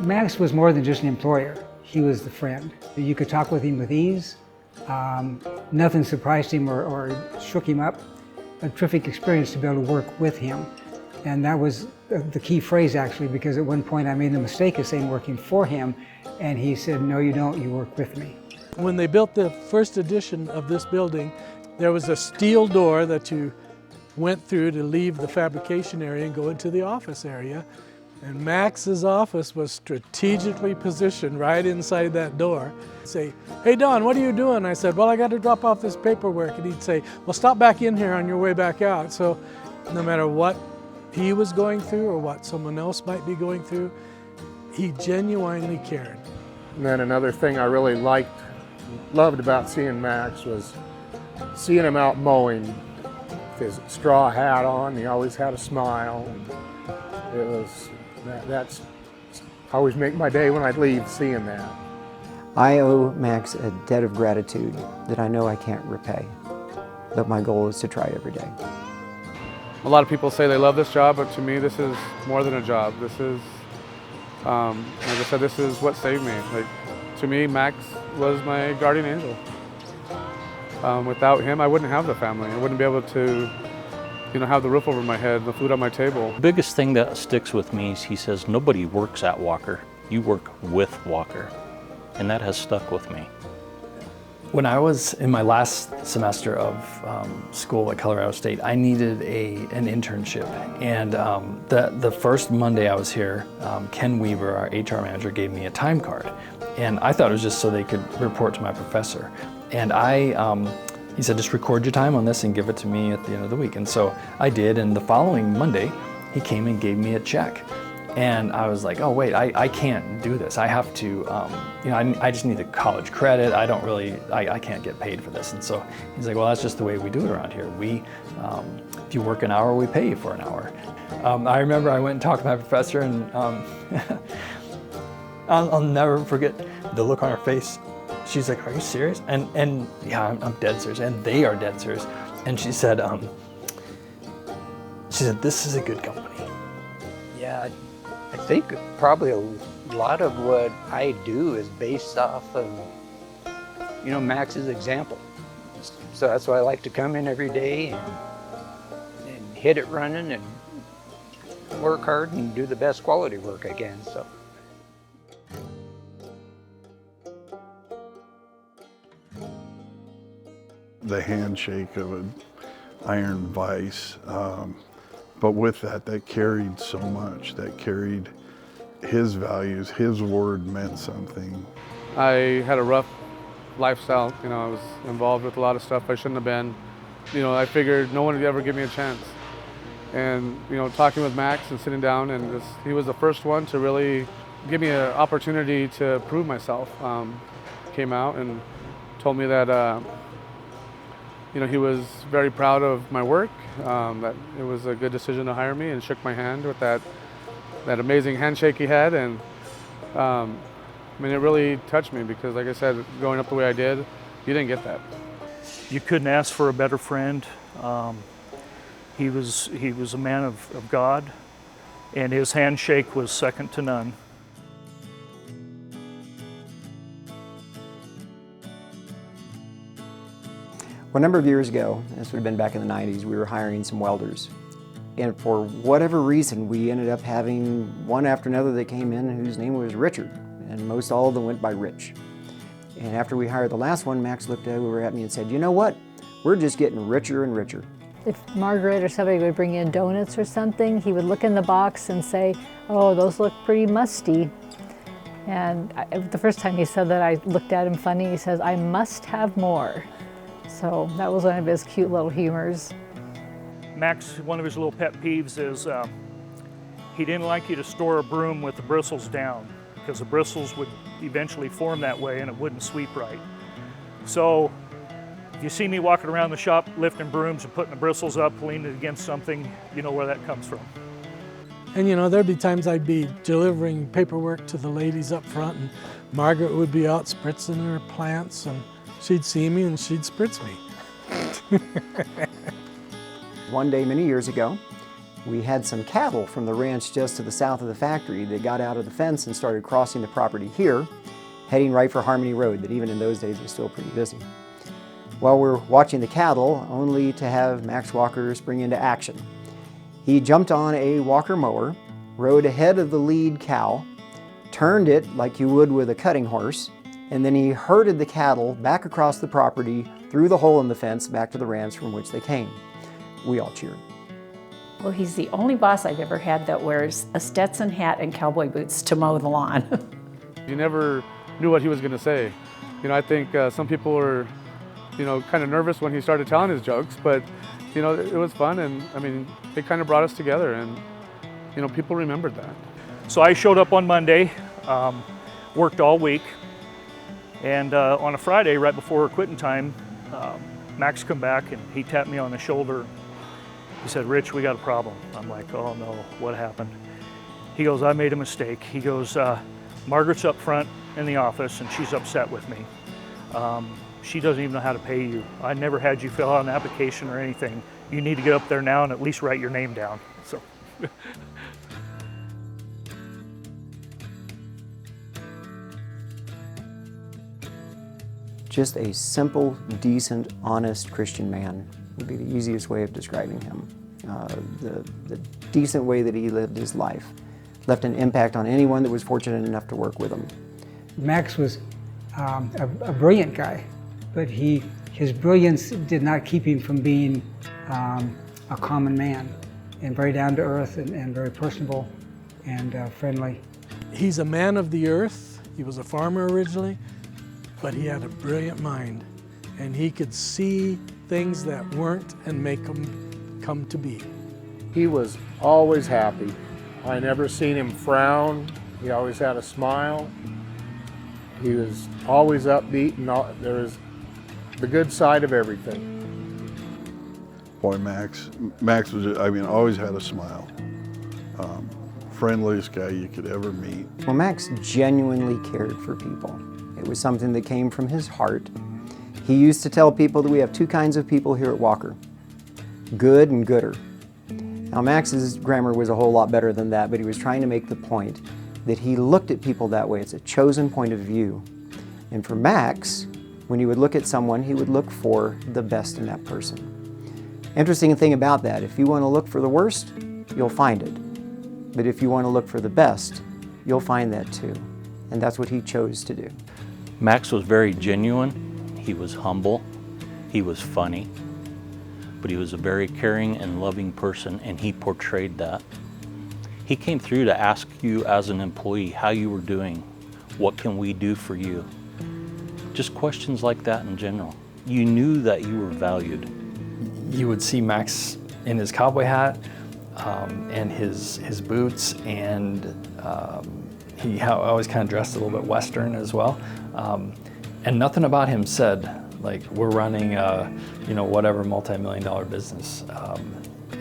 Max was more than just an employer. He was the friend. You could talk with him with ease. Nothing surprised him or shook him up. A terrific experience to be able to work with him. And that was the key phrase, actually, because at one point I made the mistake of saying working for him, and he said, no, you don't, you work with me. When they built the first edition of this building, there was a steel door that you went through to leave the fabrication area and go into the office area. And Max's office was strategically positioned right inside that door. Say, hey Don, what are you doing? I said, well, I got to drop off this paperwork. And he'd say, well, stop back in here on your way back out. So no matter what he was going through or what someone else might be going through, he genuinely cared. And then another thing I really loved about seeing Max was seeing him out mowing with his straw hat on. He always had a smile. It was, that's always make my day when I'd leave seeing that. I owe Max a debt of gratitude that I know I can't repay, but my goal is to try every day. A lot of people say they love this job, but to me this is more than a job. This is, like I said, this is what saved me. Like, to me, Max was my guardian angel. Without him, I wouldn't have the family. I wouldn't be able to, have the roof over my head, the food on my table. The biggest thing that sticks with me is he says, nobody works at Walker, you work with Walker. And that has stuck with me. When I was in my last semester of school at Colorado State, I needed an internship. And the first Monday I was here, Ken Weaver, our HR manager, gave me a time card. And I thought it was just so they could report to my professor. And he said, just record your time on this and give it to me at the end of the week. And so I did, and the following Monday, he came and gave me a check. And I was like, oh wait, I can't do this. I have to, I just need the college credit. I can't get paid for this. And so he's like, well, that's just the way we do it around here. If you work an hour, we pay you for an hour. I remember I went and talked to my professor, and I'll never forget the look on her face. She's like, are you serious? And yeah, I'm dead serious, and they are dead serious. And she said, this is a good company. Yeah, I think probably a lot of what I do is based off of, Max's example. So that's why I like to come in every day and hit it running and work hard and do the best quality work I can. So. The handshake of an iron vise. But with that carried so much. That carried his values. His word meant something. I had a rough lifestyle. I was involved with a lot of stuff I shouldn't have been. I figured no one would ever give me a chance. And, talking with Max and sitting down, and he was the first one to really give me an opportunity to prove myself. Came out and told me that he was very proud of my work, that it was a good decision to hire me, and shook my hand with that amazing handshake he had. And it really touched me because, like I said, growing up the way I did, you didn't get that. You couldn't ask for a better friend. He was a man of God, and his handshake was second to none. Well, a number of years ago, this would have been back in the 90s, we were hiring some welders. And for whatever reason, we ended up having one after another that came in whose name was Richard. And most all of them went by Rich. And after we hired the last one, Max looked over at me and said, you know what? We're just getting richer and richer. If Margaret or somebody would bring in donuts or something, he would look in the box and say, oh, those look pretty musty. And the first time he said that, I looked at him funny. He says, I must have more. So that was one of his cute little humors. Max, one of his little pet peeves is he didn't like you to store a broom with the bristles down, because the bristles would eventually form that way and it wouldn't sweep right. So if you see me walking around the shop lifting brooms and putting the bristles up, leaning against something, you know where that comes from. And there'd be times I'd be delivering paperwork to the ladies up front, and Margaret would be out spritzing her plants, and she'd see me and she'd spritz me. One day many years ago, We had some cattle from the ranch just to the south of the factory that got out of the fence and started crossing the property here, heading right for Harmony Road, that even in those days was still pretty busy. Well, we're watching the cattle, only to have Max Walker spring into action. He jumped on a Walker mower, rode ahead of the lead cow, turned it like you would with a cutting horse, and then he herded the cattle back across the property, through the hole in the fence, back to the ranch from which they came. We all cheered. Well, he's the only boss I've ever had that wears a Stetson hat and cowboy boots to mow the lawn. You never knew what he was going to say. You know, I think some people were, you know, kind of nervous when he started telling his jokes, but, you know, it was fun, and I mean, it kind of brought us together, and, you know, people remembered that. So I showed up on Monday, worked all week, and on a Friday, right before quitting time, Max come back and he tapped me on the shoulder. He said, "Rich, we got a problem." I'm like, "Oh no, what happened?" He goes, "I made a mistake." He goes, "Margaret's up front in the office and she's upset with me. She doesn't even know how to pay you. I never had you fill out an application or anything. You need to get up there now and at least write your name down." So. Just a simple, decent, honest Christian man would be the easiest way of describing him. The decent way that he lived his life left an impact on anyone that was fortunate enough to work with him. Max was a brilliant guy, but his brilliance did not keep him from being a common man, and very down to earth and very personable and friendly. He's a man of the earth. He was a farmer originally, but he had a brilliant mind, and he could see things that weren't and make them come to be. He was always happy. I never seen him frown. He always had a smile. He was always upbeat, and there was the good side of everything. Boy, Max was, I mean, always had a smile. Friendliest guy you could ever meet. Well, Max genuinely cared for people. It was something that came from his heart. He used to tell people that we have two kinds of people here at Walker, good and gooder. Now, Max's grammar was a whole lot better than that, but he was trying to make the point that he looked at people that way. It's a chosen point of view. And for Max, when he would look at someone, he would look for the best in that person. Interesting thing about that, if you want to look for the worst, you'll find it. But if you want to look for the best, you'll find that too. And that's what he chose to do. Max was very genuine. He was humble. He was funny. But he was a very caring and loving person, and he portrayed that. He came through to ask you as an employee how you were doing. What can we do for you? Just questions like that in general. You knew that you were valued. You would see Max in his cowboy hat and his boots, and he always kind of dressed a little bit Western as well. And nothing about him said, like, we're running whatever multi-million-dollar business.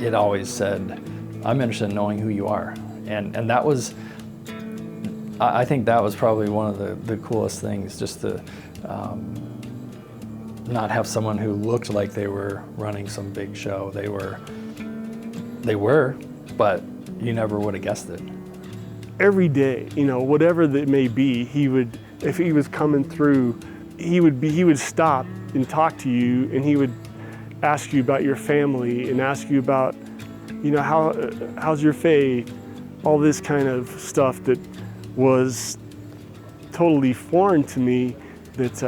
It always said, I'm interested in knowing who you are. And that was, I think that was probably one of the coolest things, just to not have someone who looked like they were running some big show. They were, but you never would have guessed it. Every day, whatever that may be, if he was coming through, he would stop and talk to you, and he would ask you about your family and ask you about, how's your faith, all this kind of stuff that was totally foreign to me, that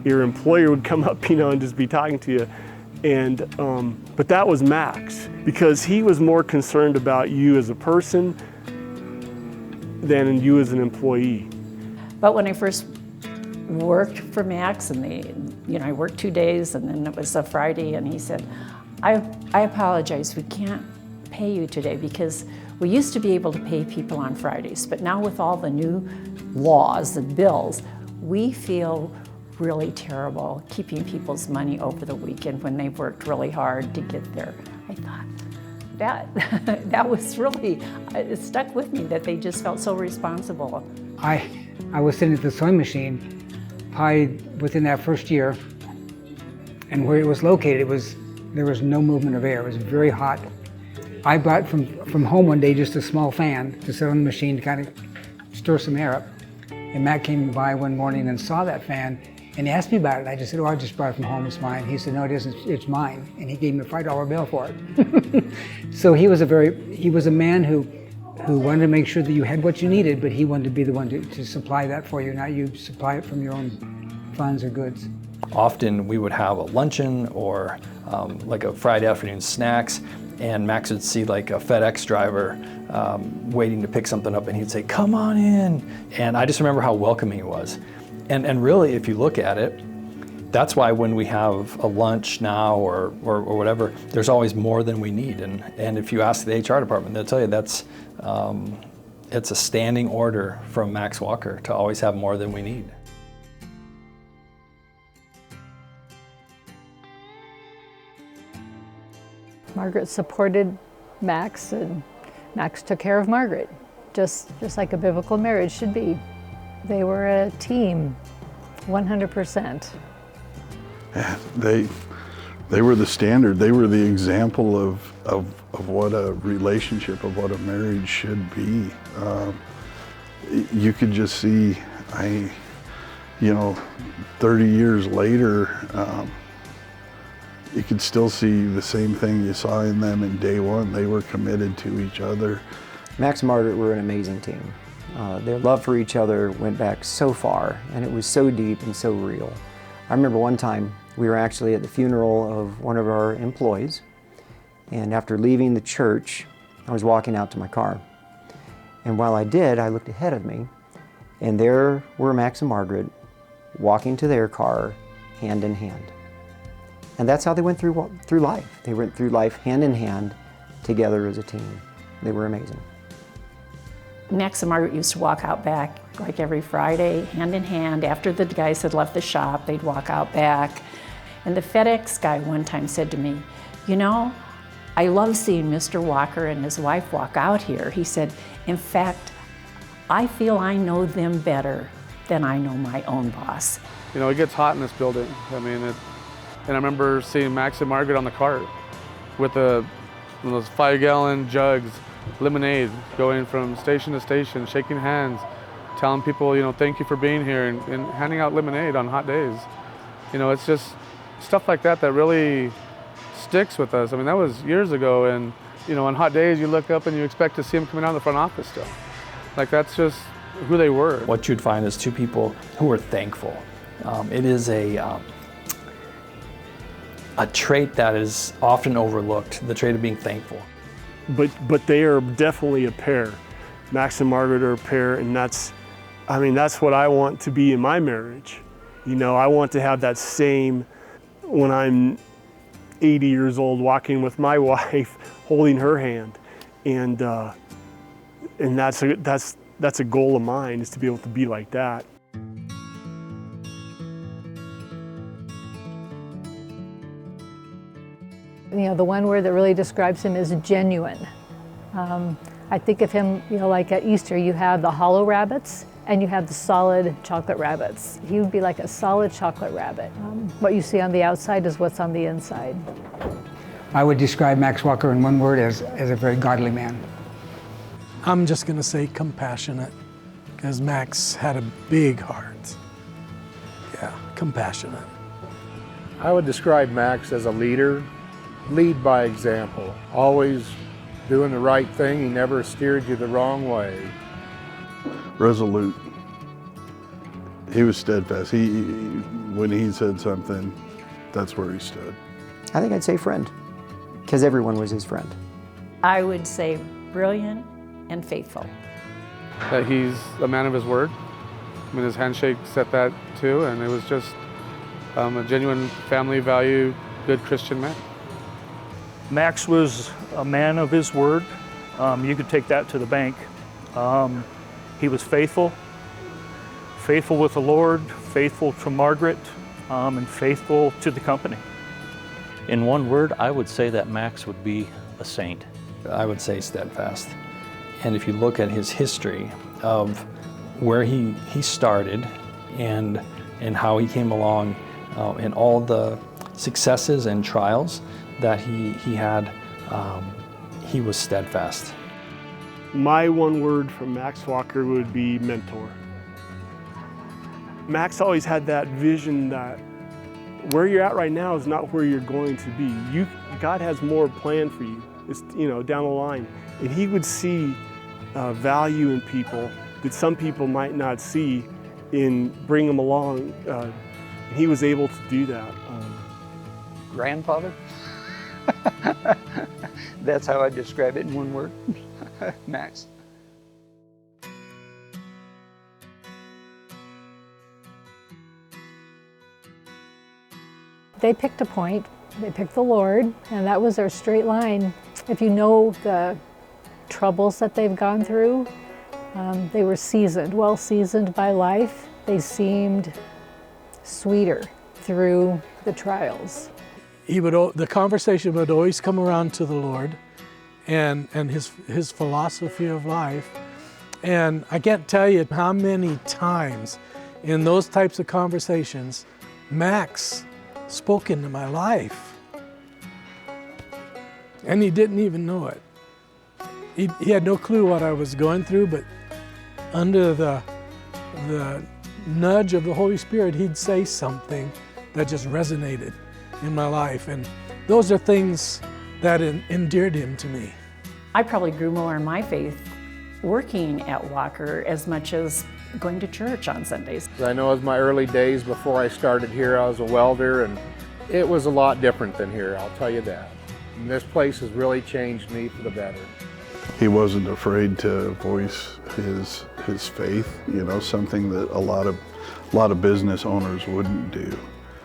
your employer would come up, and just be talking to you. And but that was Max, because he was more concerned about you as a person than you as an employee. But when I first worked for Max, and I worked 2 days, and then it was a Friday, and he said, I apologize, we can't pay you today, because we used to be able to pay people on Fridays, but now with all the new laws and bills, we feel really terrible keeping people's money over the weekend when they've worked really hard to get there. I thought, that was really, it stuck with me, that they just felt so responsible. I was sitting at the sewing machine probably within that first year, and where it was located, there was no movement of air. It was very hot. I brought from home one day just a small fan to sit on the machine to kind of stir some air up. And Matt came by one morning and saw that fan and he asked me about it. I just said, oh, I just brought it from home, it's mine. He said, no, it isn't, it's mine. And he gave me a $5 bill for it. So he was a man who wanted to make sure that you had what you needed, but he wanted to be the one to supply that for you, not you supply it from your own funds or goods. Often we would have a luncheon or like a Friday afternoon snacks, and Max would see like a FedEx driver waiting to pick something up, and he'd say, come on in. And I just remember how welcoming he was. And really, if you look at it, that's why when we have a lunch now or whatever, there's always more than we need. And if you ask the HR department, they'll tell you that's it's a standing order from Max Walker to always have more than we need. Margaret supported Max, and Max took care of Margaret, just like a biblical marriage should be. They were a team, 100%. Yeah, they were the standard. They were the example of what a relationship, of what a marriage should be. You could just see, 30 years later, you could still see the same thing you saw in them in day one. They were committed to each other. Max and Margaret were an amazing team. Their love for each other went back so far, and it was so deep and so real. I remember one time we were actually at the funeral of one of our employees, and after leaving the church, I was walking out to my car. And while I did, I looked ahead of me, and there were Max and Margaret walking to their car hand in hand. And that's how they went through life. They went through life hand in hand, together as a team. They were amazing. Max and Margaret used to walk out back like every Friday, hand in hand. After the guys had left the shop, they'd walk out back. And the FedEx guy one time said to me, you know, I love seeing Mr. Walker and his wife walk out here. He said, in fact, I feel I know them better than I know my own boss. You know, it gets hot in this building. I mean, and I remember seeing Max and Margaret on the cart with those 5-gallon jugs, lemonade, going from station to station, shaking hands, telling people, thank you for being here, and handing out lemonade on hot days. It's just stuff like that that really sticks with us. I mean, that was years ago, and on hot days you look up and you expect to see them coming out of the front office still. Like, that's just who they were. What you'd find is two people who are thankful. It is a trait that is often overlooked, the trait of being thankful. But they are definitely a pair. Max and Margaret are a pair, and that's what I want to be in my marriage. I want to have that same, when I'm 80 years old, walking with my wife, holding her hand, and that's a goal of mine, is to be able to be like that. The one word that really describes him is genuine. I think of him, like at Easter, you have the hollow rabbits and you have the solid chocolate rabbits. He would be like a solid chocolate rabbit. What you see on the outside is what's on the inside. I would describe Max Walker in one word as a very godly man. I'm just going to say compassionate, because Max had a big heart. Yeah, compassionate. I would describe Max as a leader. Lead by example, always doing the right thing. He never steered you the wrong way. Resolute. He was steadfast. When he said something, that's where he stood. I think I'd say friend, because everyone was his friend. I would say brilliant and faithful. That he's a man of his word. I mean, his handshake said that too, and it was just a genuine family value, good Christian man. Max was a man of his word. You could take that to the bank. He was faithful with the Lord, faithful to Margaret, and faithful to the company. In one word, I would say that Max would be a saint. I would say steadfast. And if you look at his history of where he started and how he came along and all the successes and trials that he had, he was steadfast. My one word from Max Walker would be mentor. Max always had that vision that where you're at right now is not where you're going to be. God has more planned for you. It's, down the line. And he would see value in people that some people might not see in bring them along. And he was able to do that. Grandfather? That's how I describe it in one word. Max. They picked a point, they picked the Lord, and that was their straight line. If you know the troubles that they've gone through, they were seasoned, well seasoned by life. They seemed sweeter through the trials. The conversation would always come around to the Lord and his philosophy of life. And I can't tell you how many times in those types of conversations, Max spoke into my life. And he didn't even know it. He had no clue what I was going through, but under the nudge of the Holy Spirit, he'd say something that just resonated in my life. And those are things that endeared him to me. I probably grew more in my faith working at Walker as much as going to church on Sundays. I know as my early days before I started here, I was a welder, and it was a lot different than here, I'll tell you that. And this place has really changed me for the better. He wasn't afraid to voice his faith, something that a lot of business owners wouldn't do.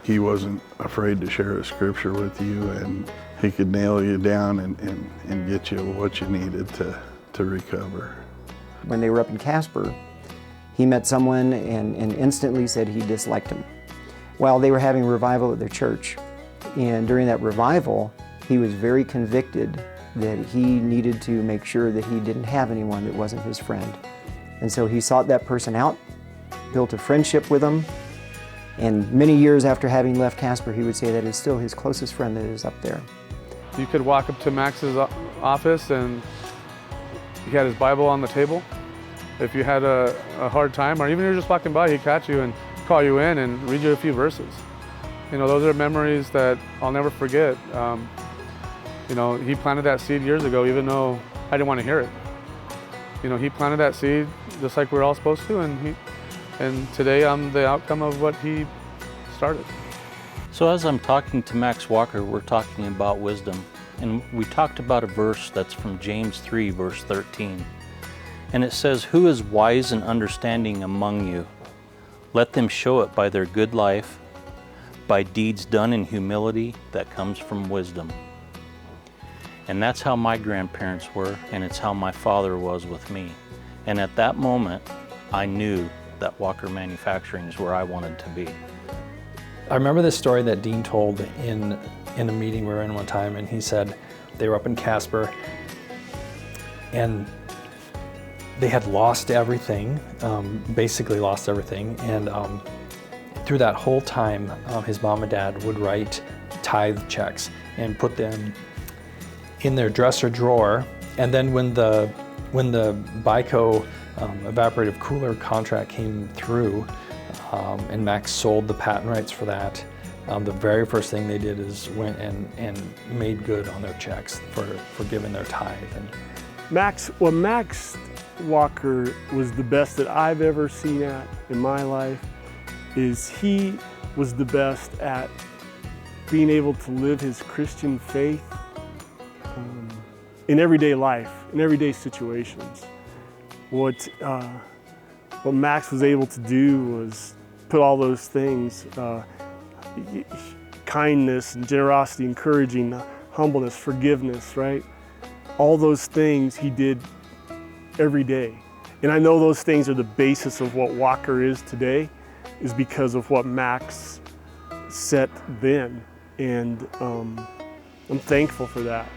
He wasn't afraid to share a scripture with you, and he could nail you down and get you what you needed to recover. When they were up in Casper, he met someone and instantly said he disliked him. Well, they were having a revival at their church, and during that revival, he was very convicted that he needed to make sure that he didn't have anyone that wasn't his friend. And so he sought that person out, built a friendship with them, and many years after having left Casper, he would say that is still his closest friend that is up there. You could walk up to Max's office and he had his Bible on the table. If you had a hard time, or even you're just walking by, he'd catch you and call you in and read you a few verses. Those are memories that I'll never forget. He planted that seed years ago, even though I didn't want to hear it. He planted that seed just like we're all supposed to, and today I'm the outcome of what he started. So as I'm talking to Max Walker, we're talking about wisdom. And we talked about a verse that's from James 3, verse 13. And it says, "Who is wise and understanding among you? Let them show it by their good life, by deeds done in humility that comes from wisdom." And that's how my grandparents were, and it's how my father was with me. And at that moment, I knew that Walker Manufacturing is where I wanted to be. I remember this story that Dean told in a meeting we were in one time, and he said they were up in Casper and they had lost everything, basically lost everything. And through that whole time, his mom and dad would write tithe checks and put them in their dresser drawer. And then when the Bico evaporative cooler contract came through, and Max sold the patent rights for that, the very first thing they did is went and made good on their checks for giving their tithe. And Max Walker was the best that I've ever seen at in my life. Is he was the best at being able to live his Christian faith in everyday life, in everyday situations. What Max was able to do was put all those things, kindness and generosity, encouraging, humbleness, forgiveness, right? All those things he did every day. And I know those things are the basis of what Walker is today, is because of what Max set then. And I'm thankful for that.